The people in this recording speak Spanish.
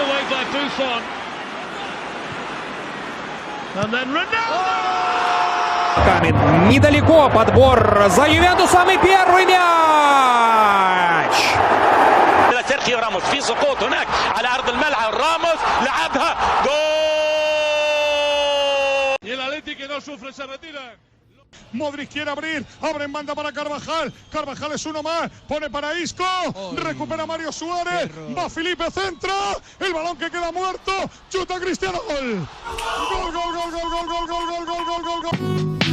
away by Buffon. And then Ronaldo! Камень недалеко, подбор за Ювентусом и первый мяч. سيرخيو راموس في سقوط هناك على ارض الملعب راموس لعبها جول. Y el Atleti que no sufre se retira. Modric quiere abrir, abre en banda para Carvajal, Carvajal es uno más, pone para Isco, recupera Mario Suárez, va Felipe, centra, el balón que queda muerto, chuta Cristiano, gol, gol, gol, gol, gol, gol, gol, gol, gol, gol, gol, gol, gol.